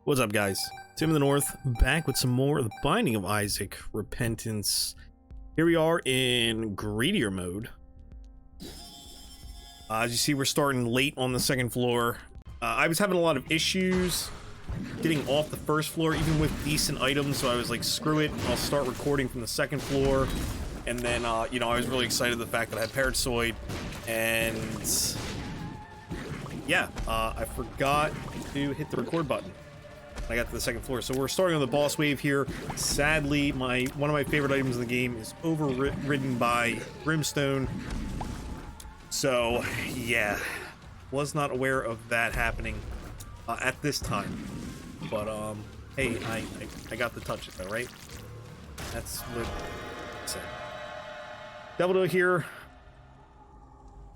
What's up, guys? Tim in the North, back with some more of the Binding of Isaac Repentance. Here we are in greedier mode. As you see, we're starting late on the second floor. I was having a lot of issues getting off the first floor, even with decent items, so I was like, screw it, I'll start recording from the second floor. And then, you know, I was really excited the fact that I had Parasite, and yeah, I forgot to hit the record button. I got to the second floor, so we're starting on the boss wave here. Sadly, one of my favorite items in the game is overridden by Brimstone. So yeah, was not aware of that happening at this time. But hey, I got the touch it though, right? That's what I said. Devil here.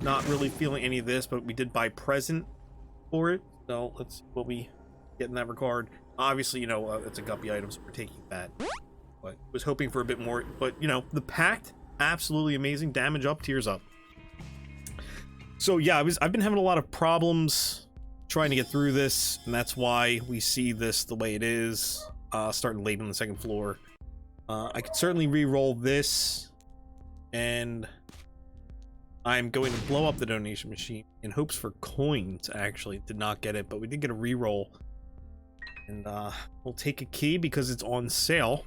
Not really feeling any of this, but we did buy present for it. So let's see what we get in that regard. Obviously, you know, it's a guppy item, so we're taking that. But was hoping for a bit more. But, you know, the pact, absolutely amazing. Damage up, tears up. So, yeah, I've been having a lot of problems trying to get through this, and that's why we see this the way it is, starting late on the second floor. I could certainly re-roll this, and I'm going to blow up the donation machine in hopes for coins. Actually, did not get it, but we did get a re-roll. And we'll take a key because it's on sale.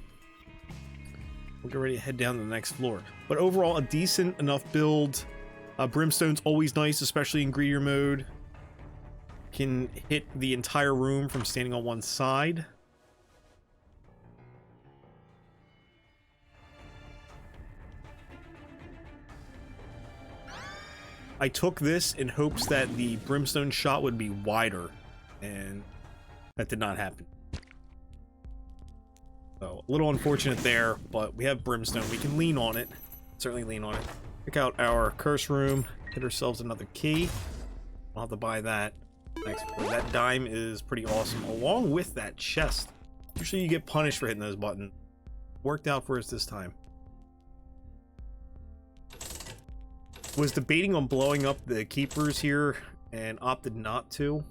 We'll get ready to head down to the next floor. But overall, a decent enough build. Brimstone's always nice, especially in greedier mode. Can hit the entire room from standing on one side. I took this in hopes that the Brimstone shot would be wider, and that did not happen. So, a little unfortunate there, but we have Brimstone. We can lean on it. Certainly lean on it. Pick out our curse room. Get ourselves another key. I'll have to buy that next. That dime is pretty awesome, along with that chest. Usually you get punished for hitting those buttons. Worked out for us this time. Was debating on blowing up the keepers here and opted not to.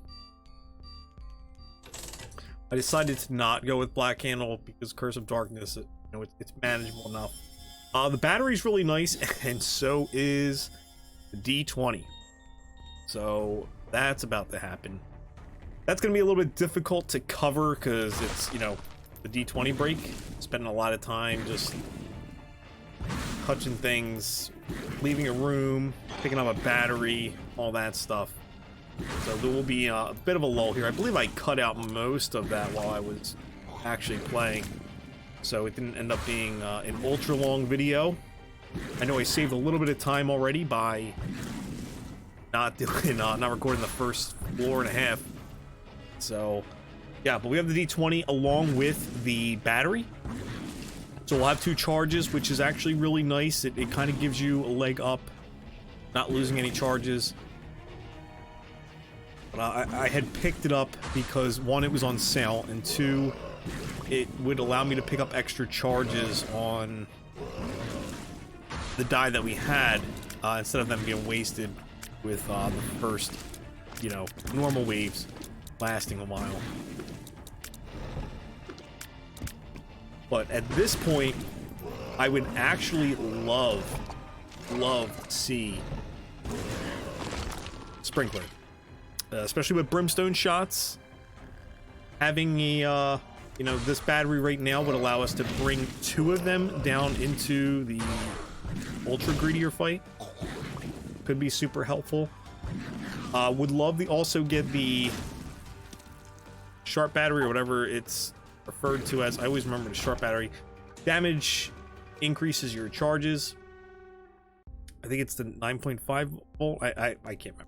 I decided to not go with Black Candle because Curse of Darkness, you know, it's manageable enough. The battery's really nice, and so is the D20. So that's about to happen. That's going to be a little bit difficult to cover because it's, you know, the D20 break. Spending a lot of time just touching things, leaving a room, picking up a battery, all that stuff. So there will be a bit of a lull here. I believe I cut out most of that while I was actually playing, so it didn't end up being an ultra long video. I know I saved a little bit of time already by not doing, not recording the first floor and a half. So yeah, but we have the D20 along with the battery. So we'll have two charges, which is actually really nice. It kind of gives you a leg up, not losing any charges. But I had picked it up because, one, it was on sale, and two, it would allow me to pick up extra charges on the die that we had, instead of them being wasted with the first, you know, normal waves lasting a while. But at this point, I would actually love to see Sprinkler. Especially with Brimstone shots. Having a, you know, this battery right now would allow us to bring two of them down into the ultra greedier fight. Could be super helpful. Would love to also get the sharp battery, or whatever it's referred to as. I always remember the sharp battery. Damage increases your charges. I think it's the 9.5 volt. I can't remember.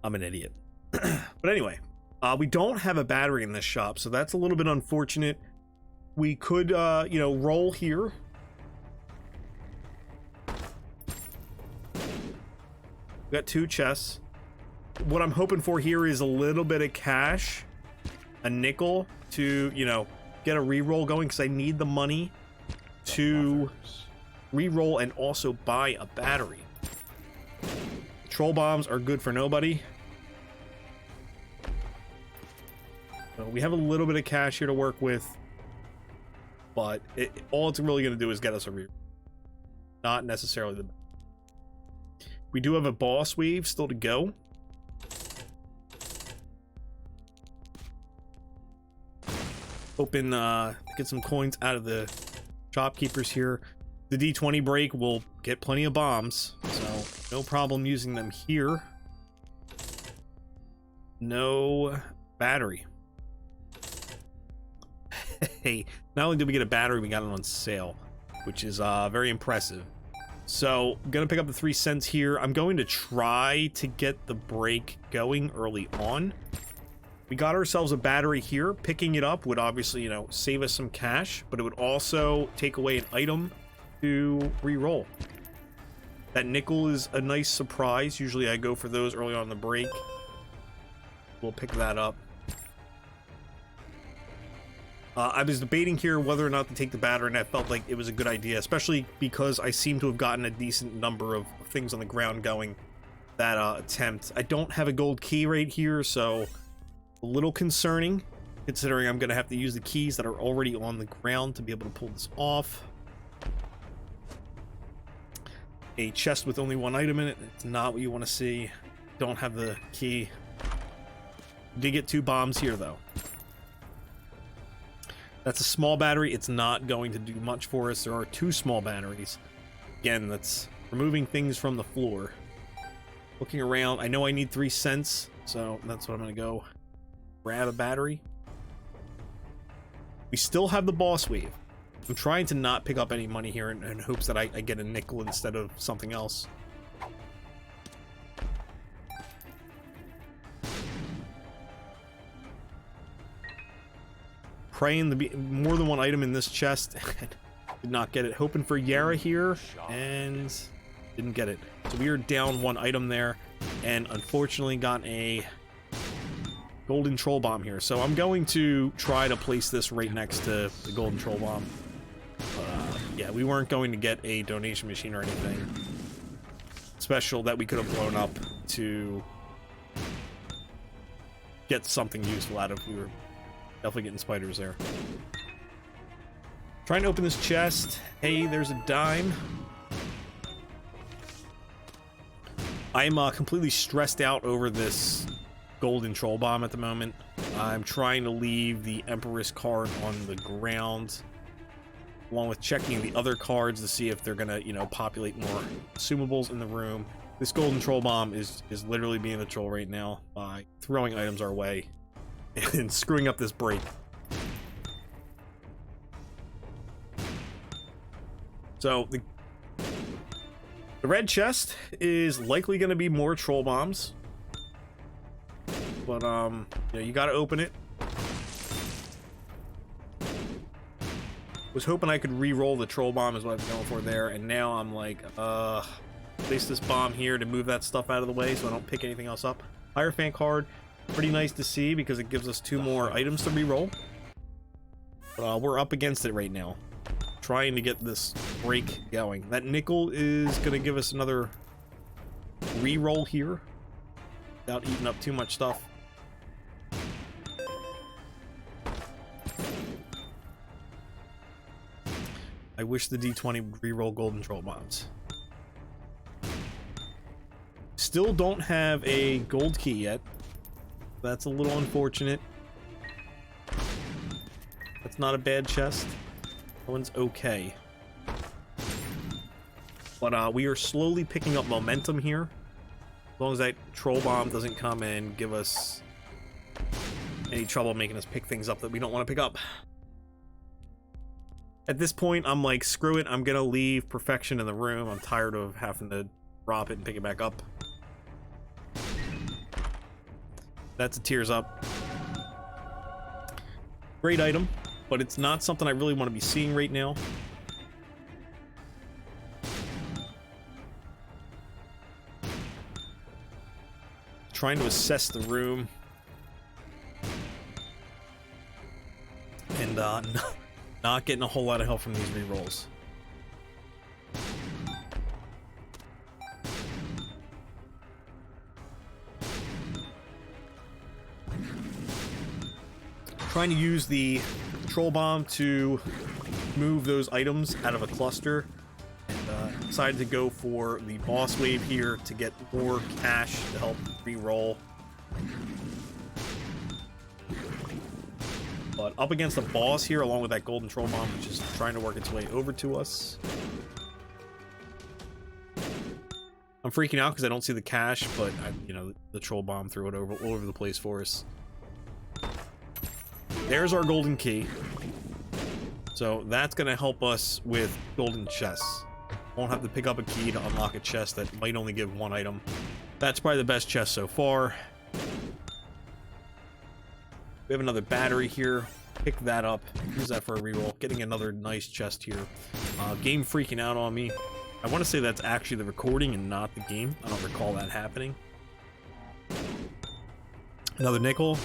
I'm an idiot. But anyway, we don't have a battery in this shop, so that's a little bit unfortunate. We could, you know, roll here. We got two chests. What I'm hoping for here is a little bit of cash, a nickel to, you know, get a re-roll going, because I need the money to re-roll and also buy a battery. Troll bombs are good for nobody. So we have a little bit of cash here to work with, but all it's really going to do is get us a reroll. Not necessarily the best. We do have a boss wave still to go. Hoping to get some coins out of the shopkeepers here. The D20 break will get plenty of bombs, so no problem using them here. No battery. Hey, not only did we get a battery, we got it on sale, which is very impressive. So I'm gonna pick up the 3 cents here. I'm going to try to get the break going early on. We got ourselves a battery here. Picking it up would obviously, you know, save us some cash, but it would also take away an item to re-roll. That nickel is a nice surprise. Usually I go for those early on in the break. We'll pick that up. I was debating here whether or not to take the battery, and I felt like it was a good idea, especially because I seem to have gotten a decent number of things on the ground going that attempt. I don't have a gold key right here, so a little concerning, considering I'm going to have to use the keys that are already on the ground to be able to pull this off. A chest with only 1 item in it. It's not what you want to see. Don't have the key. Did get 2 bombs here, though. That's a small battery. It's not going to do much for us. There are 2 small batteries. Again, that's removing things from the floor. Looking around, I know I need 3 cents, so that's what I'm going to go grab a battery. We still have the boss wave. I'm trying to not pick up any money here in hopes that I get a nickel instead of something else. Praying to be more than 1 item in this chest. Did not get it. Hoping for Yara here, and didn't get it. So we are down 1 item there, and unfortunately got a golden troll bomb here. So I'm going to try to place this right next to the golden troll bomb. Yeah, we weren't going to get a donation machine or anything special that we could have blown up to get something useful out of. We were definitely getting spiders there. Trying to open this chest. Hey, there's a dime. I'm completely stressed out over this golden troll bomb at the moment. I'm trying to leave the Empress card on the ground, along with checking the other cards to see if they're gonna, you know, populate more consumables in the room. This golden troll bomb is literally being a troll right now by throwing items our way and screwing up this break. So the red chest is likely going to be more troll bombs, but yeah, you got to open it. Was hoping I could re-roll the troll bomb is what I'm going for there, and now I'm like, place this bomb here to move that stuff out of the way so I don't pick anything else up. Hierophant card, pretty nice to see because it gives us 2 more items to re-roll. But we're up against it right now, trying to get this break going. That nickel is going to give us another re-roll here without eating up too much stuff. I wish the D20 would re-roll golden troll bombs. Still don't have a gold key yet. That's a little unfortunate. That's not a bad chest. That one's okay. But we are slowly picking up momentum here. As long as that troll bomb doesn't come and give us any trouble making us pick things up that we don't want to pick up. At this point, I'm like, screw it. I'm gonna leave perfection in the room. I'm tired of having to drop it and pick it back up. That's a tears up. Great item, but it's not something I really want to be seeing right now. Trying to assess the room. And not getting a whole lot of help from these rerolls. trying to use the control bomb to move those items out of a cluster, and decided to go for the boss wave here to get more cash to help re-roll. But up against the boss here, along with that golden troll bomb, which is trying to work its way over to us. I'm freaking out because I don't see the cash, but you know, the troll bomb threw it all over the place for us. There's our golden key. So that's going to help us with golden chests. Won't have to pick up a key to unlock a chest that might only give one item. That's probably the best chest so far. We have another battery here. Pick that up. Use that for a reroll. Getting another nice chest here. Game freaking out on me. I want to say that's actually the recording and not the game. I don't recall that happening. Another nickel.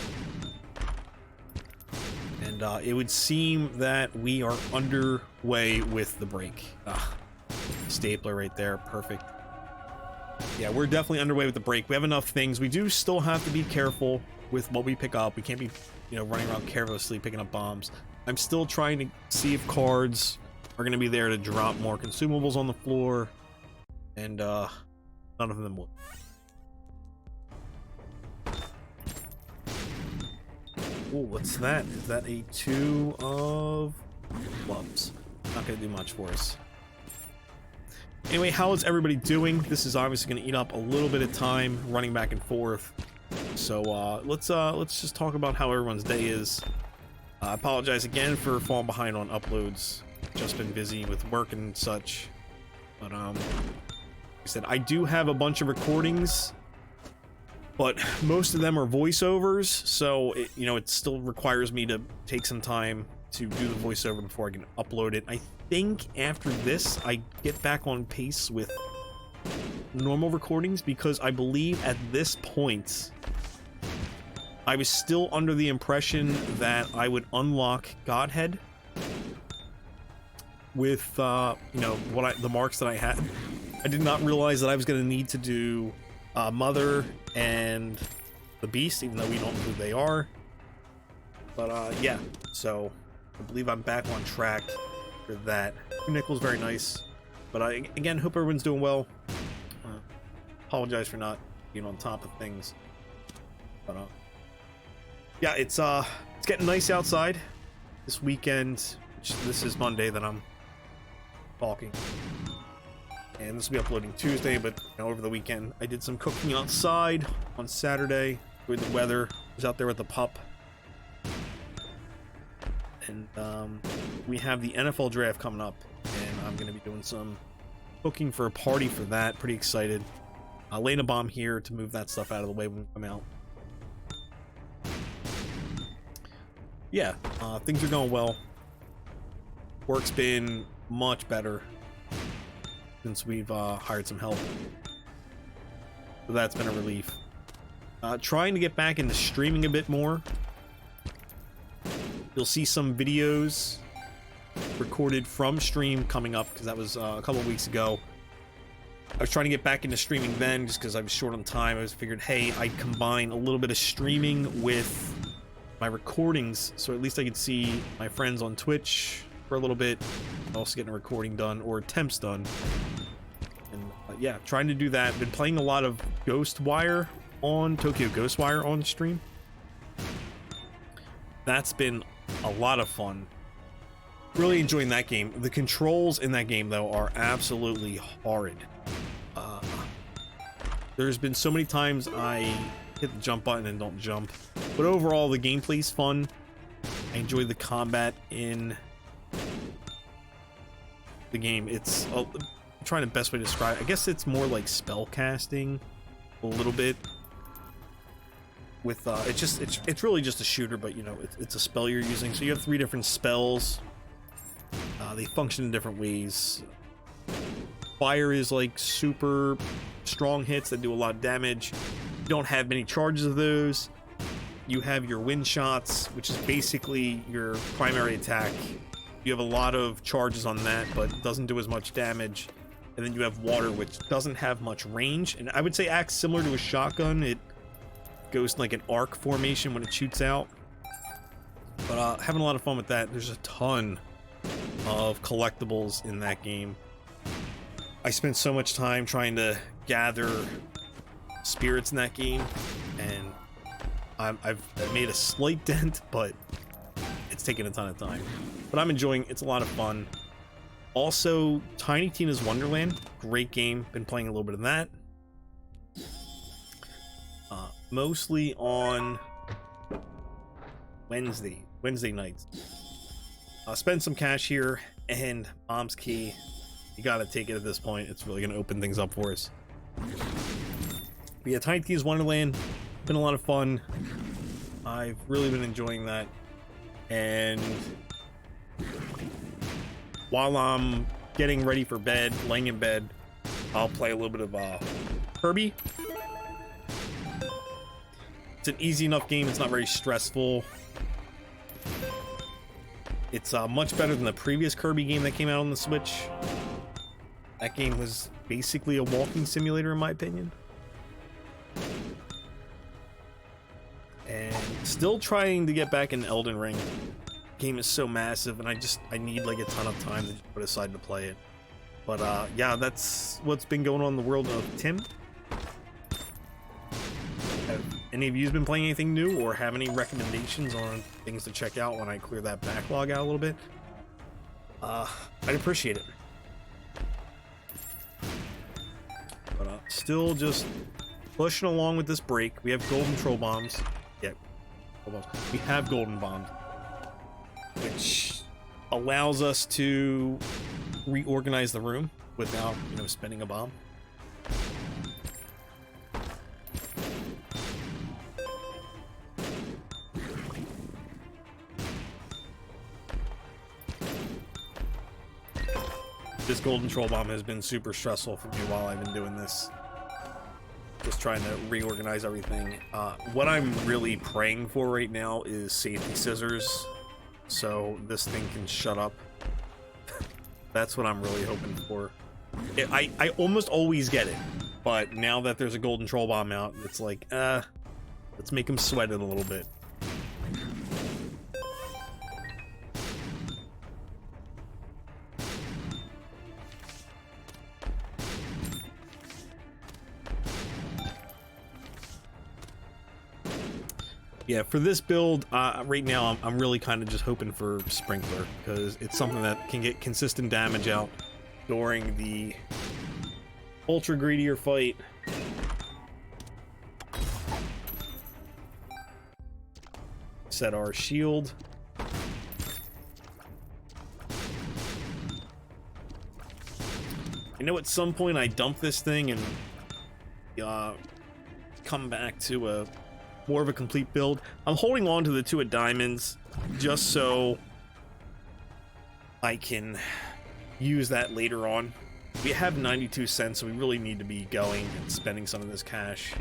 And it would seem that we are underway with the break. Stapler right there. Perfect. Yeah, we're definitely underway with the break. We have enough things. We do still have to be careful with what we pick up. We can't be, you know, running around carelessly picking up bombs. I'm still trying to see if cards are going to be there to drop more consumables on the floor, and none of them would. Oh, what's that? Is that a 2 of clubs? Not going to do much for us. Anyway, how is everybody doing? This is obviously going to eat up a little bit of time running back and forth. So let's just talk about how everyone's day is. I apologize again for falling behind on uploads. Just been busy with work and such. But like I said, I do have a bunch of recordings, but most of them are voiceovers, so it, you know, it still requires me to take some time to do the voiceover before I can upload it. I think after this I get back on pace with normal recordings, because I believe at this point I was still under the impression that I would unlock Godhead with you know, the marks that I had. I did not realize that I was going to need to do Mother and the Beast, even though we don't know who they are. But yeah, so I believe I'm back on track for that. Nickel's very nice, but I again hope everyone's doing well. Apologize for not being on top of things, but yeah, it's getting nice outside this weekend. This is Monday that I'm talking, and this will be uploading Tuesday, but you know, over the weekend I did some cooking outside on Saturday with the weather. I was out there with the pup, and we have the NFL draft coming up, and I'm going to be doing some cooking for a party for that. Pretty excited. Laying a bomb here to move that stuff out of the way when we come out. Yeah, things are going well. Work's been much better since we've hired some help, so that's been a relief. Trying to get back into streaming a bit more. You'll see some videos recorded from stream coming up, because that was a couple of weeks ago. I was trying to get back into streaming then, just because I was short on time. I was figured, hey, I'd combine a little bit of streaming with my recordings, so at least I could see my friends on Twitch for a little bit, also getting a recording done, or attempts done. And yeah, trying to do that. Been playing a lot of Ghostwire on Tokyo Ghostwire on stream. That's been a lot of fun. Really enjoying that game. The controls in that game, though, are absolutely horrid. There's been so many times I hit the jump button and don't jump. But overall, the gameplay's fun. I enjoy the combat in the game. It's I'm trying the best way to describe it. I guess it's more like spell casting a little bit. With it's really just a shooter, but you know, it's a spell you're using. So you have 3 different spells. They function in different ways. Fire is like super strong hits that do a lot of damage. You don't have many charges of those. You have your wind shots, which is basically your primary attack. You have a lot of charges on that, but doesn't do as much damage. And then you have water, which doesn't have much range, and I would say acts similar to a shotgun. It goes in like an arc formation when it shoots out. But having a lot of fun with that. There's a ton of collectibles in that game. I spent so much time trying to gather spirits in that game, and I've made a slight dent, but it's taken a ton of time. But I'm enjoying it. It's a lot of fun. Also, Tiny Tina's Wonderland, great game. Been playing a little bit of that. Mostly on Wednesday nights. Spend some cash here, and Mom's Key. You gotta take it at this point. It's really gonna open things up for us. But yeah, Tiny Tina's Wonderland, been a lot of fun. I've really been enjoying that. And while I'm getting ready for bed, laying in bed, I'll play a little bit of Kirby. It's an easy enough game. It's not very stressful. It's much better than the previous Kirby game that came out on the Switch. That game was basically a walking simulator, in my opinion. And still trying to get back in Elden Ring. Game is so massive, and I need like a ton of time to put aside to play it. But yeah, that's what's been going on in the world of Tim. Have any of you been playing anything new, or have any recommendations on things to check out when I clear that backlog out a little bit? I'd appreciate it. But still just pushing along with this break. We have golden troll bombs. Yeah, we have golden bombs, which allows us to reorganize the room without, you know, spending a bomb. This golden troll bomb has been super stressful for me while I've been doing this. Just trying to reorganize everything. What I'm really praying for right now is safety scissors, so this thing can shut up. That's what I'm really hoping for. I almost always get it, but now that there's a golden troll bomb out, it's like, let's make him sweat it a little bit. Yeah, for this build, right now, I'm really kind of just hoping for Sprinkler, because it's something that can get consistent damage out during the ultra greedier fight. Set our shield. I know at some point I dump this thing and come back to a more of a complete build. I'm holding on to the 2 of diamonds just so I can use that later on. We have 92 cents, so we really need to be going and spending some of this cash.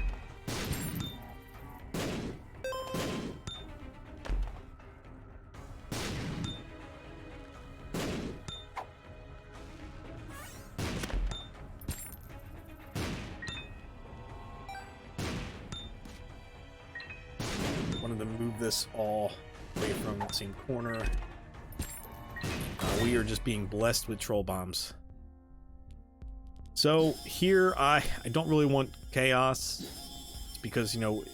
This all away from the same corner. We are just being blessed with troll bombs. So here I don't really want chaos. It's because, you know,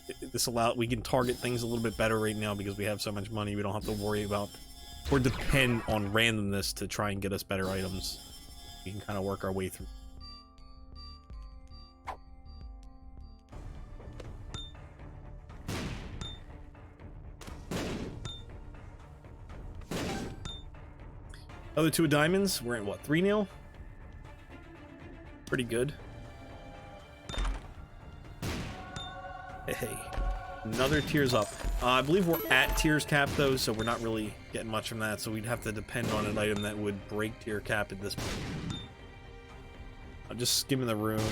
we can target things a little bit better right now because we have so much money. We don't have to worry about or depend on randomness to try and get us better items. We can kind of work our way through. Other 2 of diamonds, we're in what, 3-0? Pretty good. Hey, another tears up. I believe we're at tears cap though, so we're not really getting much from that, so we'd have to depend on an item that would break tier cap at this point. I'm just skimming the room.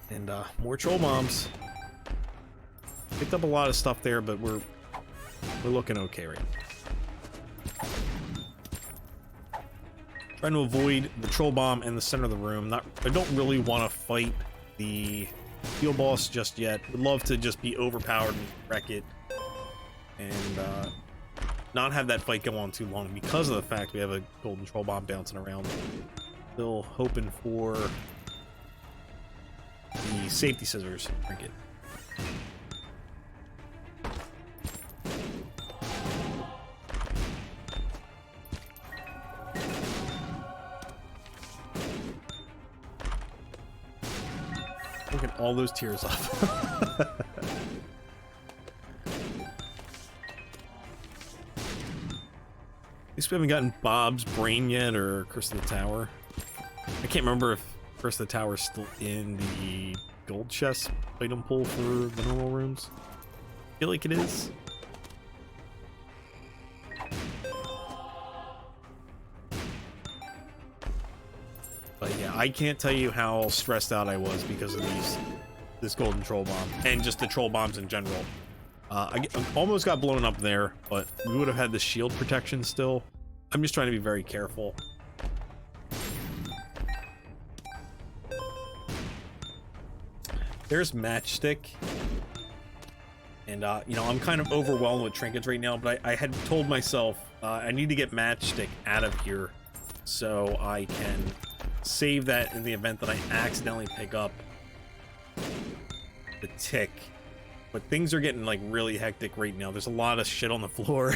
And more troll bombs. Picked up a lot of stuff there, but we're looking okay right now. Trying to avoid the troll bomb in the center of the room. I don't really want to fight the steel boss just yet. Would love to just be overpowered and wreck it. And not have that fight go on too long because of the fact we have a golden troll bomb bouncing around. Still hoping for the safety scissors trinket. Look at all those tears off. At least we haven't gotten Bob's brain yet, or Curse of the Tower. I can't remember if Curse of the Tower is still in the gold chest item pool for the normal rooms. I feel like it is. But yeah, I can't tell you how stressed out I was because of this golden troll bomb and just the troll bombs in general. I almost got blown up there, but we would have had the shield protection still. I'm just trying to be very careful. There's Matchstick. And, you know, I'm kind of overwhelmed with trinkets right now, but I had told myself I need to get Matchstick out of here so I can save that in the event that I accidentally pick up the tick. But things are getting like really hectic right now. There's a lot of shit on the floor.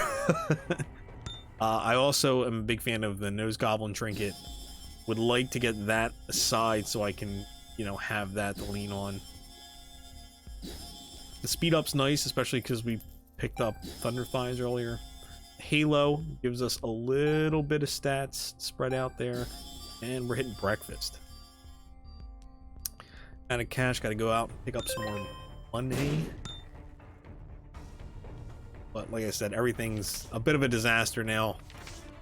I also am a big fan of the Nose Goblin trinket. Would like to get that aside so I can, you know, have that to lean on. The speed up's nice, especially because we picked up Thunderflies earlier. Halo gives us a little bit of stats spread out there. And we're hitting breakfast. Out of cash, gotta go out and pick up some more money. But like I said, everything's a bit of a disaster now.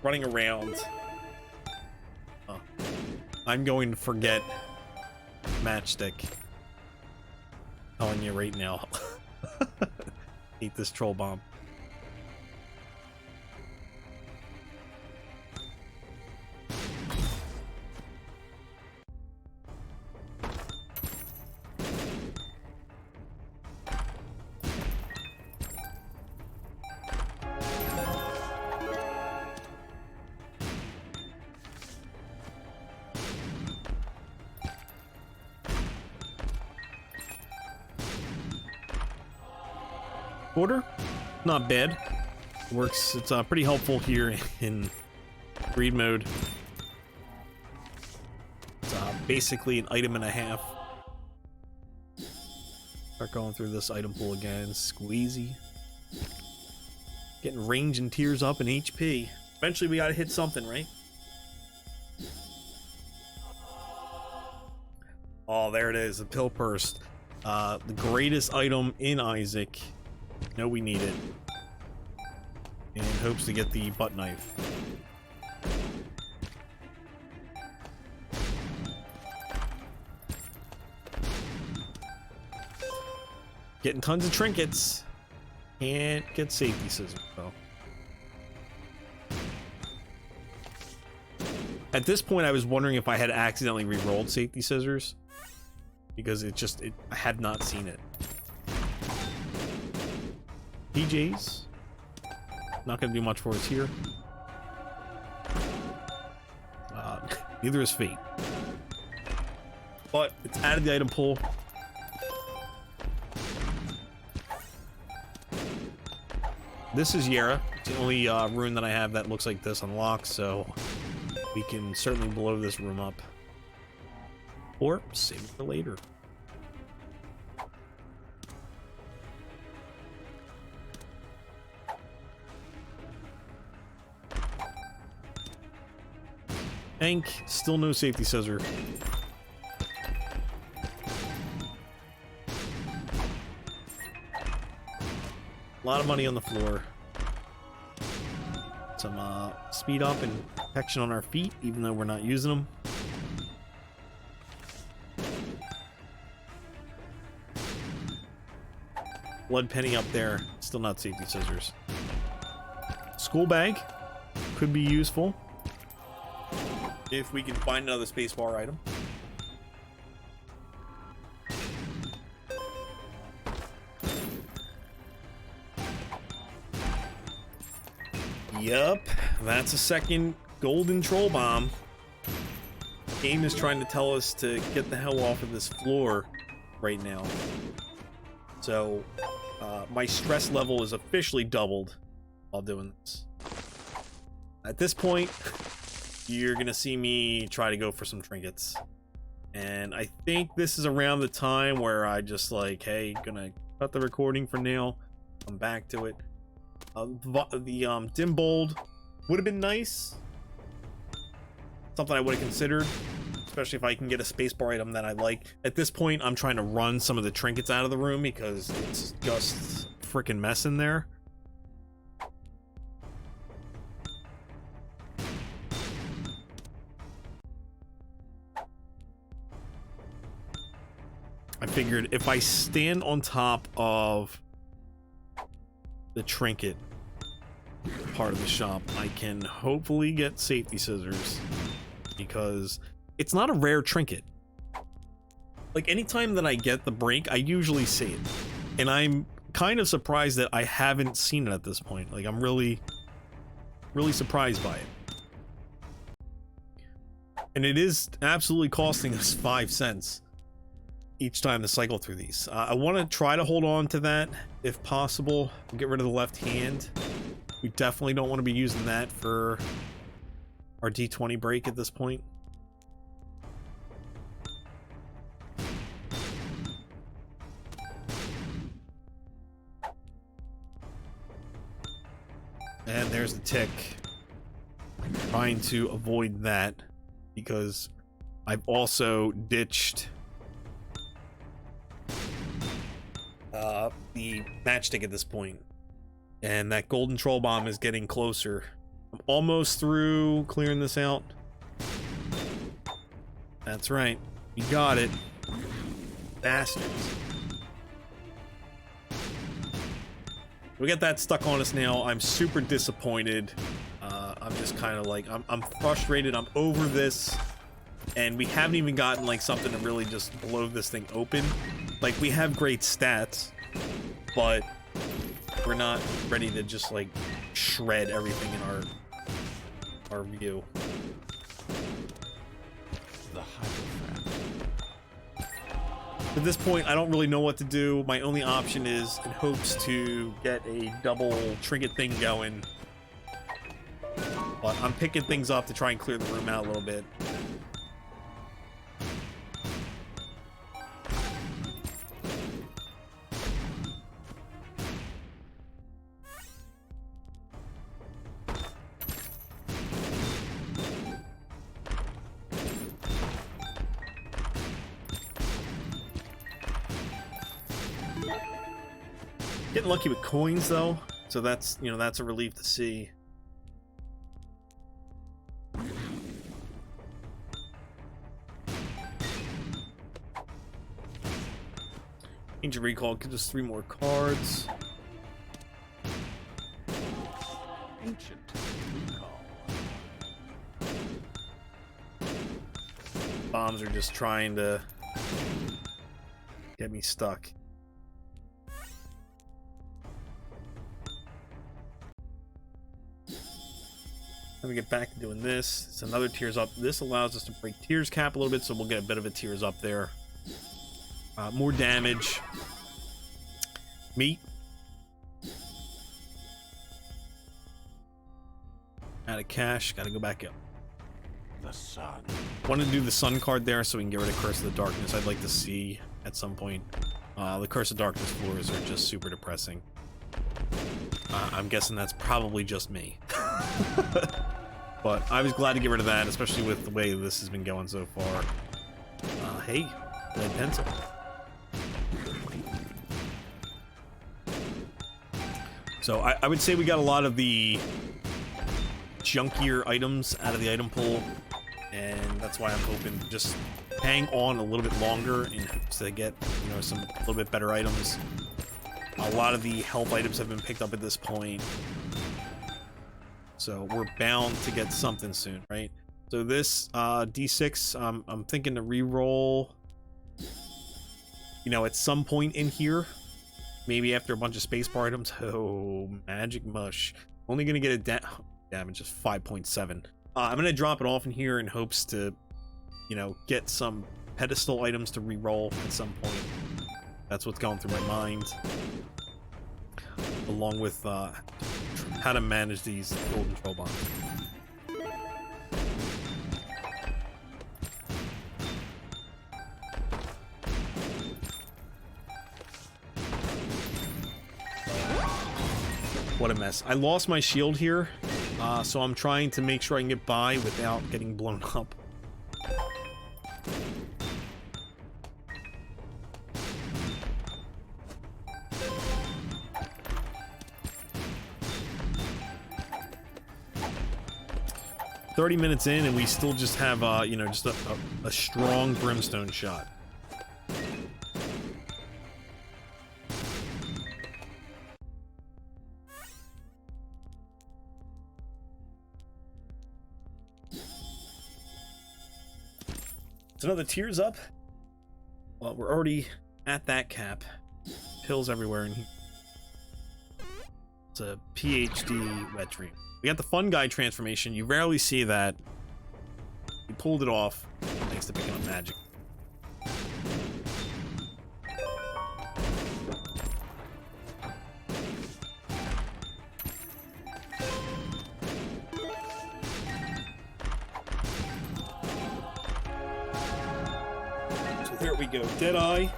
Running around. I'm going to forget Matchstick. Telling you right now. Hate this troll bomb. Order, not bad. Works. It's pretty helpful here in greed mode. It's basically an item and a half. Start going through this item pool again. Squeezy. Getting range and tears up in HP. Eventually we gotta hit something, right? Oh, there it is. The pill purse. The greatest item in Isaac. No, we need it. And hopes to get the butt knife. Getting tons of trinkets. Can't get safety scissors, though. At this point, I was wondering if I had accidentally re-rolled safety scissors. Because I had not seen it. PJs. Not going to do much for us here. Neither is Fate. But it's out of the item pool. This is Yara. It's the only rune that I have that looks like this unlocked, so we can certainly blow this room up. Or save it for later. Hank, still no safety scissor. A lot of money on the floor. Some speed up and protection on our feet, even though we're not using them. Blood penny up there, still not safety scissors. School bag could be useful if we can find another spacebar item. Yup, that's a second golden troll bomb. The game is trying to tell us to get the hell off of this floor right now. So, my stress level is officially doubled while doing this. At this point, you're gonna see me try to go for some trinkets. And I think this is around the time where I just like, hey, gonna cut the recording for now, come back to it. The dim bold would have been nice. Something I would have considered, especially if I can get a spacebar item that I like. At this point, I'm trying to run some of the trinkets out of the room because it's just a freaking mess in there. I figured if I stand on top of the trinket part of the shop, I can hopefully get safety scissors, because it's not a rare trinket. Like, anytime that I get the break, I usually see it, and I'm kind of surprised that I haven't seen it at this point. Like, I'm really surprised by it. And it is absolutely costing us 5 cents each time to cycle through these. I want to try to hold on to that if possible. Get rid of the left hand. We definitely don't want to be using that for our D20 break at this point. And there's the tick. Trying to avoid that because I've also ditched the matchstick at this point, and that golden troll bomb is getting closer. I'm almost through clearing this out. That's right, you got it, bastards. We got that stuck on us now. I'm super disappointed. I'm just kind of like, I'm frustrated. I'm over this, and we haven't even gotten like something to really just blow this thing open. Like, we have great stats, but we're not ready to just like shred everything in our view. At this point, I don't really know what to do. My only option is in hopes to get a double trinket thing going. But I'm picking things up to try and clear the room out a little bit. Getting lucky with coins though, so that's, you know, that's a relief to see. Ancient Recall gives us 3 more cards. Ancient Recall. Bombs are just trying to get me stuck. Let me get back to doing this. It's another tears up. This allows us to break tears cap a little bit, so we'll get a bit of a tears up there. More damage. Meat. Out of cash. Gotta go back up. The sun. Want to do the sun card there so we can get rid of Curse of the Darkness. I'd like to see at some point. The Curse of Darkness floors are just super depressing. I'm guessing that's probably just me. But I was glad to get rid of that, especially with the way this has been going so far. Hey, lead pencil. So I would say we got a lot of the junkier items out of the item pool, and that's why I'm hoping to just hang on a little bit longer in hopes to get, you know, some a little bit better items. A lot of the health items have been picked up at this point, so we're bound to get something soon, right? So this D6, I'm thinking to re-roll, you know, at some point in here, maybe after a bunch of spacebar items. Oh, magic mush! Only gonna get it down. damage, just 5.7. I'm gonna drop it off in here in hopes to, you know, get some pedestal items to re-roll at some point. That's what's going through my mind, along with how to manage these golden troll bombs. What a mess. I lost my shield here, so I'm trying to make sure I can get by without getting blown up. "30 minutes in, and we still just have, you know, just a strong brimstone shot. So another tears up. Well, we're already at that cap. Pills everywhere, and it's a PhD wet dream. We got the fun guy transformation. You rarely see that. He pulled it off thanks to picking up magic. So there we go. Deadeye.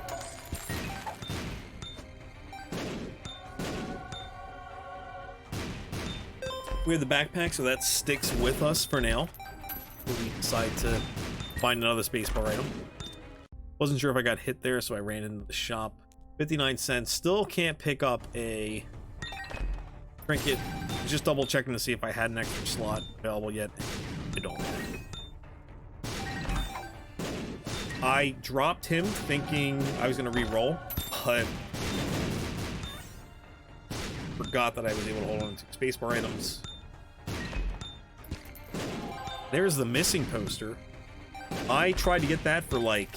We have the backpack, so that sticks with us for now. We decide to find another spacebar item. Wasn't sure if I got hit there, so I ran into the shop. 59 cents. Still can't pick up a trinket. Just double checking to see if I had an extra slot available yet. I don't. I dropped him thinking I was going to re-roll, but forgot that I was able to hold on to spacebar items. There's the missing poster. I tried to get that for like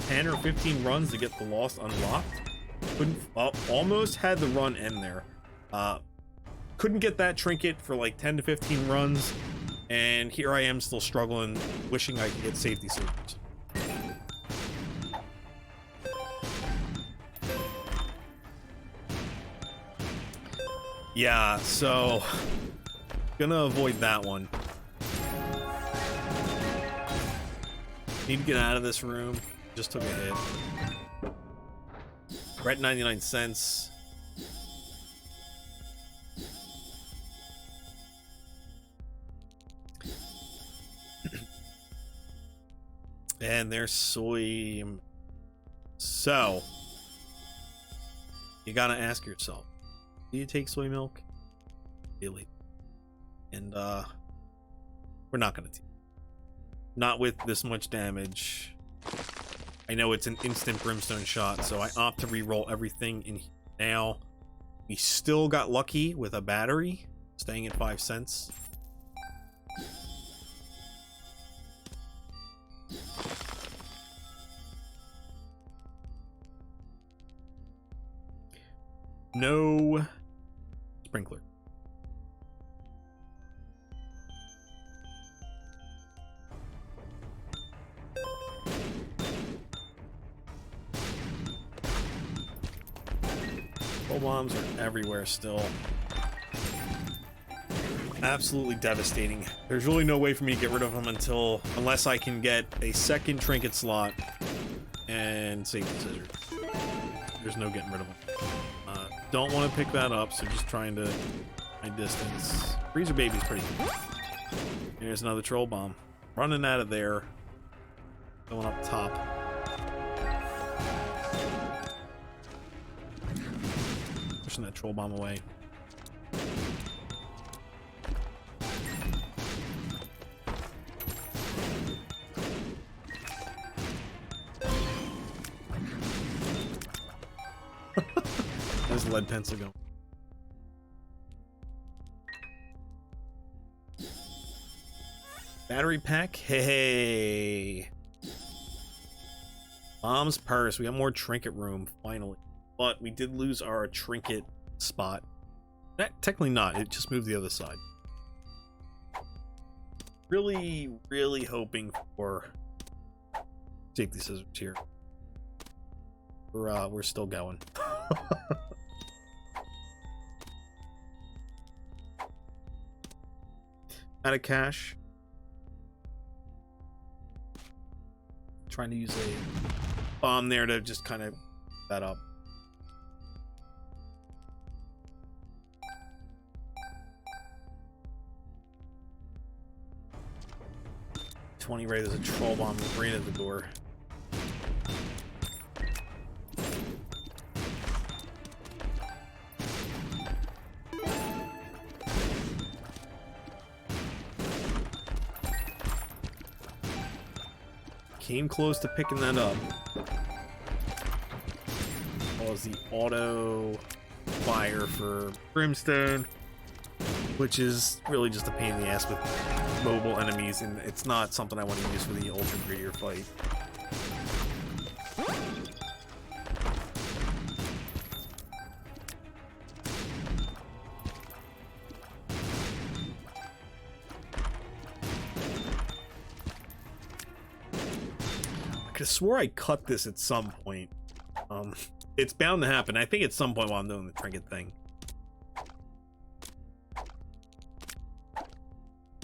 10 or 15 runs to get the Lost unlocked. Couldn't, almost had the run end there. Couldn't get that trinket for like 10 to 15 runs, and here I am still struggling, wishing I could get safety servers. Yeah, so gonna avoid that one. Need to get out of this room. Just took a hit. We're at 99 cents. And there's soy. So you gotta ask yourself, do you take soy milk? Really? And we're not gonna. Not with this much damage. I know it's an instant brimstone shot, so I opt to re-roll everything in here now. We still got lucky with a battery, staying at 5 cents. No sprinkler. Bombs are everywhere still. Absolutely devastating. There's really no way for me to get rid of them unless I can get a second trinket slot and safety scissors. There's no getting rid of them. Don't want to pick that up, so just trying to my distance. Freezer Baby's pretty good. Here's another troll bomb. Running out of there. Going up top. Pushing that troll bomb away. There's a lead pencil going. Battery pack. Hey. Mom's purse. We got more trinket room, finally. But we did lose our trinket spot. Technically not. It just moved the other side. Really, really hoping for safety scissors here. We're still going. Out of cash. Trying to use a bomb there to just kind of that up. Right, there's a troll bomb right at the door. Came close to picking that up. That was the auto fire for Brimstone, which is really just a pain in the ass with mobile enemies, and it's not something I want to use for the ultra greedier fight. I could have swore I cut this at some point. It's bound to happen. I think at some point while I'm doing the trinket thing.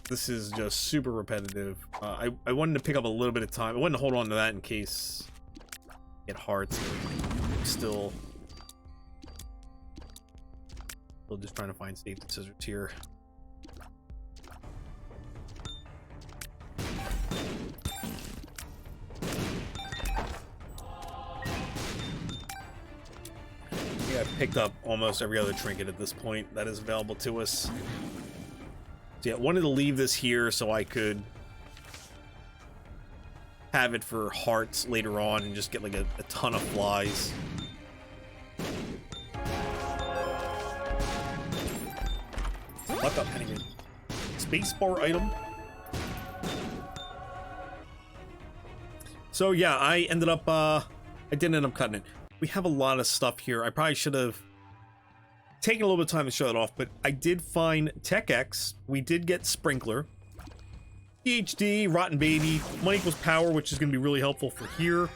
This is just super repetitive. I wanted to pick up a little bit of time. I wanted to hold on to that in case I get hearts. Still just trying to find safety scissors here. Yeah, I've picked up almost every other trinket at this point that is available to us. So yeah, I wanted to leave this here so I could have it for hearts later on and just get like a ton of flies. What the penny? Spacebar item. So yeah, I ended up I didn't end up cutting it. We have a lot of stuff here. I probably should have taking a little bit of time to show it off, but I did find Tech X. We did get Sprinkler, PhD, Rotten Baby, Money Equals Power, which is going to be really helpful for here,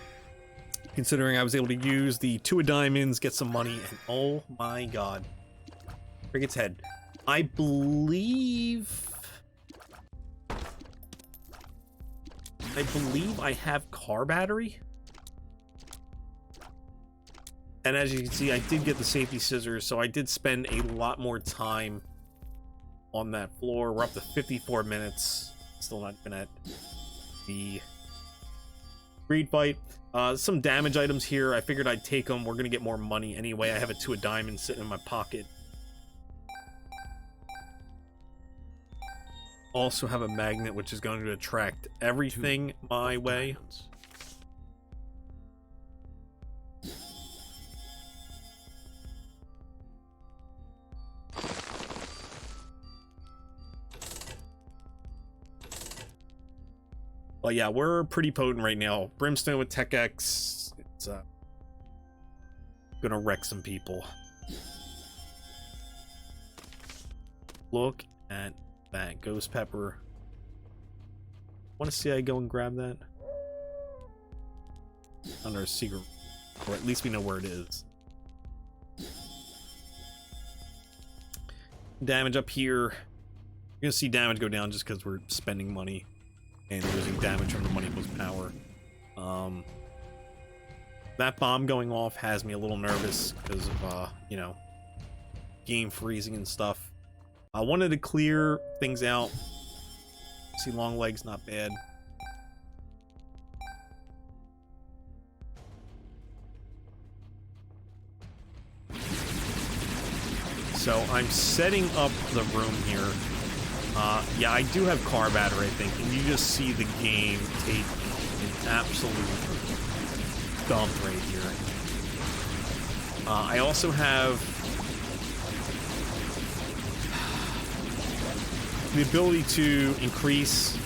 considering I was able to use the 2 of diamonds, get some money, and oh my god, Cricket's head. I believe I have car battery. And as you can see, I did get the safety scissors, so I did spend a lot more time on that floor. We're up to 54 minutes. Still not been at the greed fight. Some damage items here. I figured I'd take them. We're going to get more money anyway. I have a 2 of diamonds sitting in my pocket. Also have a magnet, which is going to attract everything my way. But yeah, we're pretty potent right now. Brimstone with Tech X. It's gonna wreck some people. Look at that ghost pepper. Want to see I go and grab that? Under a secret, or at least we know where it is. Damage up here. You're gonna see damage go down just because we're spending money and losing damage from the Money Equals Power. That bomb going off has me a little nervous because of, you know, game freezing and stuff. I wanted to clear things out. See long legs, not bad. So I'm setting up the room here. Yeah, I do have car battery, I think, and you just see the game take an absolute dump right here. I also have the ability to increase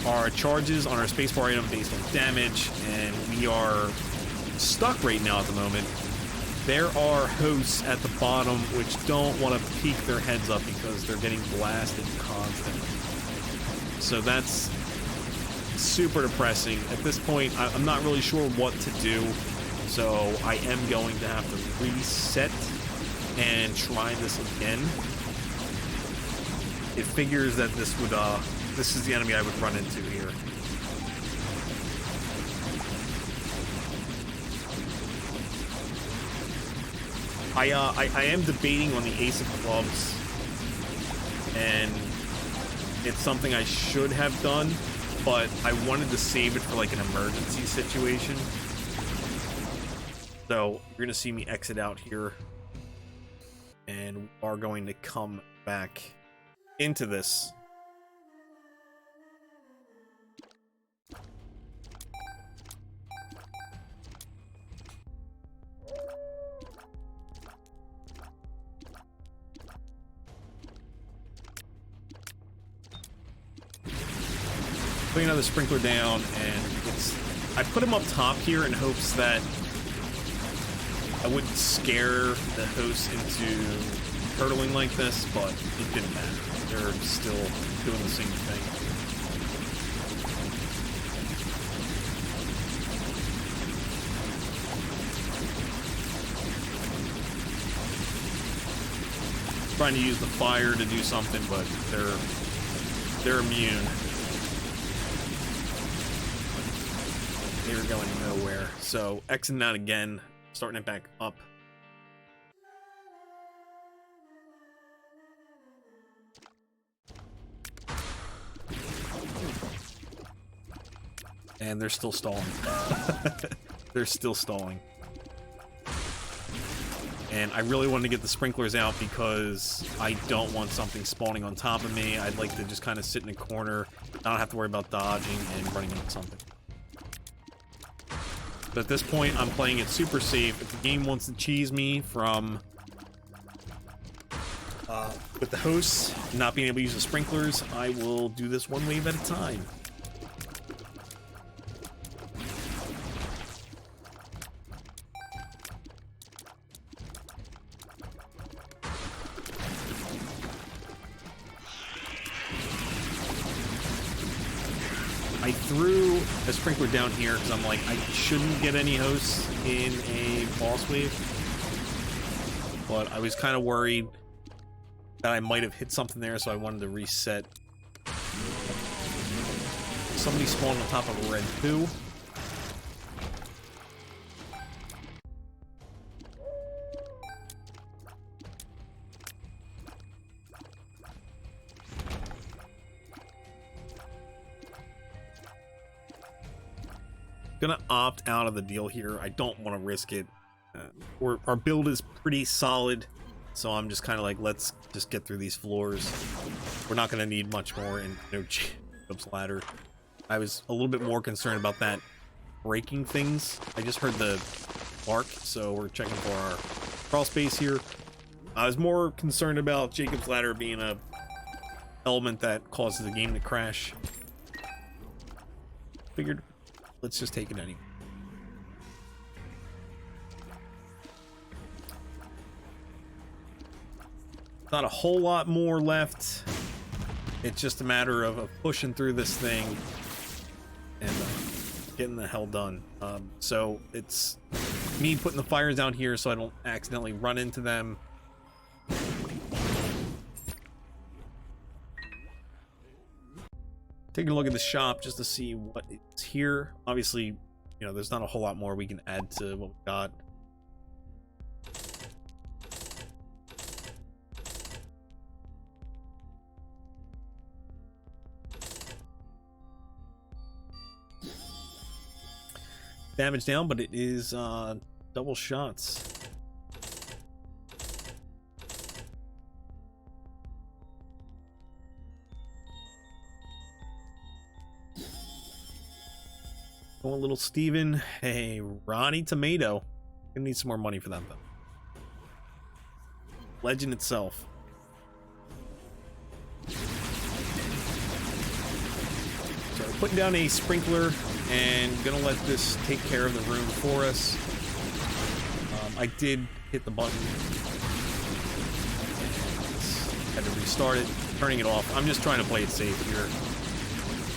our charges on our spacebar item based on damage, and we are stuck right now at the moment. There are hosts at the bottom which don't want to peek their heads up because they're getting blasted constantly. So that's super depressing. At this point, I'm not really sure what to do. So I am going to have to reset and try this again. It figures that this is the enemy I would run into here. I am debating on the Ace of Clubs, and it's something I should have done, but I wanted to save it for like an emergency situation. So you're gonna see me exit out here, and we are going to come back into this. Putting another sprinkler down, and I put him up top here in hopes that I wouldn't scare the host into hurtling like this, but it didn't matter. They're still doing the same thing. Trying to use the fire to do something, but they're immune. They were going nowhere. So exiting out again, starting it back up. And they're still stalling. They're still stalling. And I really wanted to get the sprinklers out because I don't want something spawning on top of me. I'd like to just kind of sit in a corner, not have to worry about dodging and running into something. But at this point, I'm playing it super safe. If the game wants to cheese me from with the hosts not being able to use the sprinklers, I will do this one wave at a time. I threw a sprinkler down here because I'm like, I shouldn't get any hosts in a boss wave. But I was kind of worried that I might have hit something there, so I wanted to reset. Somebody spawned on top of a red 2. Gonna opt out of the deal here. I don't want to risk it. Our build is pretty solid, so I'm just kind of like, let's just get through these floors. We're not gonna need much more, and no Jacob's ladder. I was a little bit more concerned about that breaking things. I just heard the bark, so we're checking for our crawl space here. I was more concerned about Jacob's ladder being a element that causes the game to crash. Figured, let's just take it anyway. Not a whole lot more left. It's just a matter of pushing through this thing and getting the hell done. So it's me putting the fires down here so I don't accidentally run into them. Taking a look at the shop just to see what is here. Obviously, you know, there's not a whole lot more we can add to what we got. Damage down, but it is double shots. Going little Steven. Hey, Ronnie Tomato. Gonna need some more money for that though. Legend itself. So we're putting down a sprinkler and gonna let this take care of the room for us. I did hit the button. Had to restart it, turning it off. I'm just trying to play it safe here.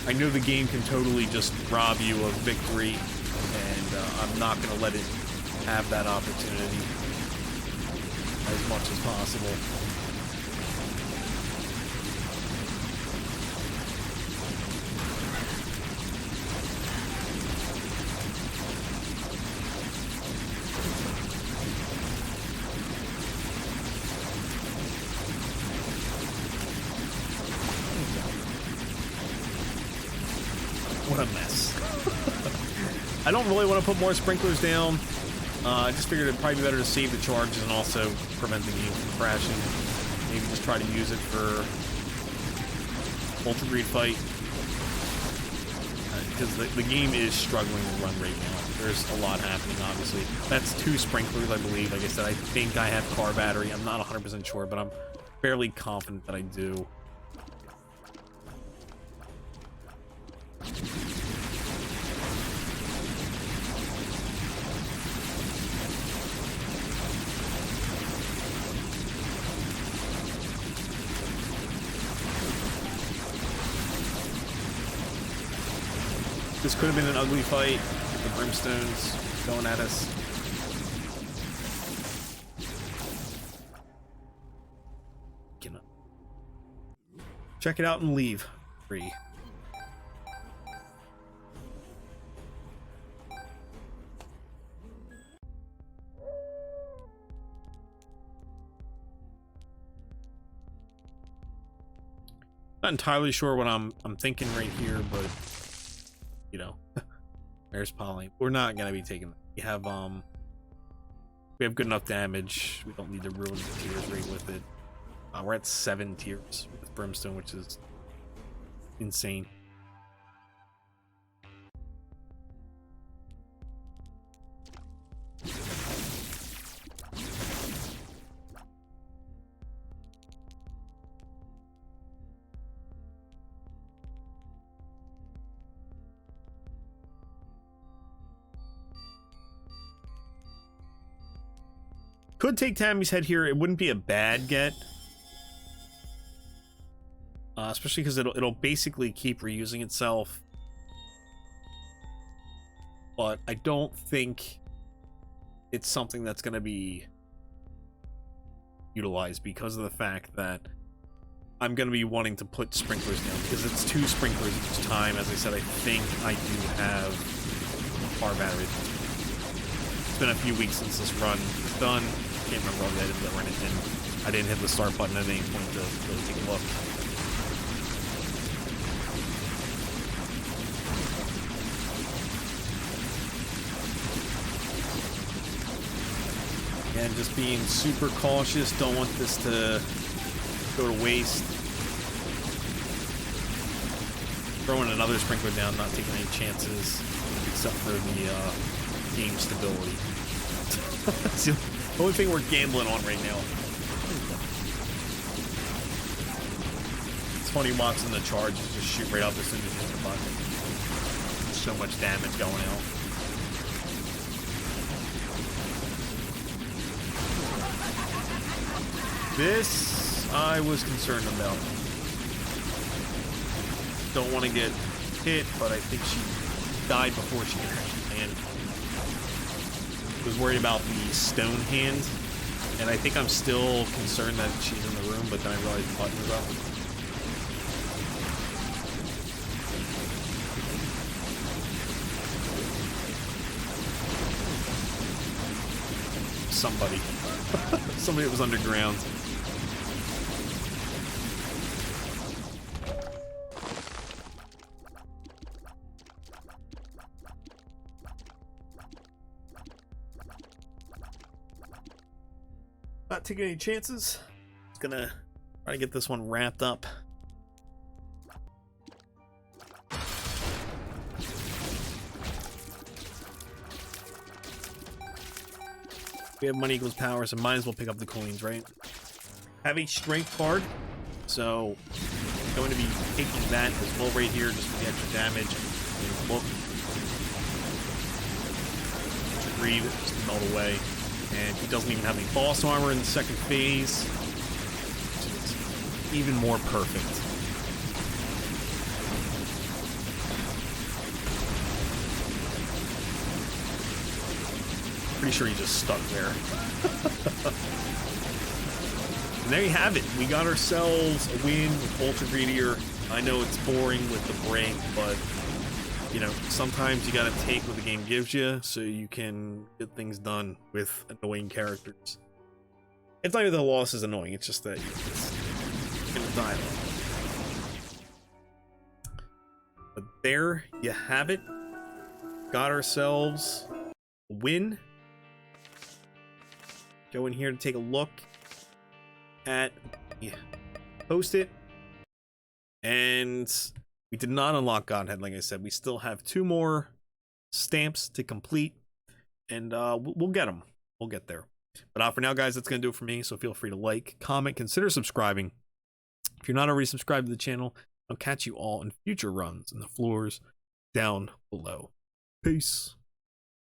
I know the game can totally just rob you of victory, and I'm not going to let it have that opportunity as much as possible. What a mess. I don't really want to put more sprinklers down. I just figured it'd probably be better to save the charges and also prevent the game from crashing. Maybe just try to use it for Ultra Breed fight. Because the game is struggling to run right now. There's a lot happening, obviously. That's 2 sprinklers, I believe. Like I said, I think I have car battery. I'm not 100% sure, but I'm fairly confident that I do. This could have been an ugly fight. The brimstones going at us. Check it out and leave. Free. Not entirely sure what I'm thinking right here, but you know, there's Polly. We're not gonna be taking that. We have good enough damage. We don't need to ruin the tiers rate with it. We're at 7 tiers with Brimstone, which is insane. Could take Tammy's head here. It wouldn't be a bad get. Especially because it'll basically keep reusing itself. But I don't think it's something that's going to be utilized because of the fact that I'm going to be wanting to put sprinklers down because it's 2 sprinklers each time. As I said, I think I do have car battery. It's been a few weeks since this run is done. Can't remember all the items that were in it, and I didn't hit the start button at any point to really take a look. And just being super cautious, don't want this to go to waste. Throwing another sprinkler down, not taking any chances, except for the game stability. That's the only thing we're gambling on right now. It's funny watching the charges just shoot right up as soon as you hit the button. So much damage going out. This I was concerned about. Don't want to get hit, but I think she died before she could actually land. Was worried about the stone hand, and I think I'm still concerned that she's in the room, but then I realized the button was up. Somebody. Somebody that was underground. Not taking any chances. Just gonna try to get this one wrapped up. We have money equals power, so might as well pick up the coins, right? Have a strength card, so I'm going to be taking that as well right here just for the extra damage. Breathe, just melt away. And he doesn't even have any boss armor in the second phase. Which is even more perfect. pretty sure he's just stuck there. And there you have it. We got ourselves a win with Ultra Greedier. I know it's boring with the break, but you know, sometimes you gotta take what the game gives you so you can get things done with annoying characters. It's not even the loss is annoying, it's just that it's in the dialogue. But there you have it. Got ourselves a win. Go in here to take a look at post it, and we did not unlock Godhead. Like I said, we still have 2 more stamps to complete, and we'll get them. We'll get there. But for now, guys, that's gonna do it for me. So feel free to like, comment, consider subscribing. If you're not already subscribed to the channel, I'll catch you all in future runs in the floors down below. Peace.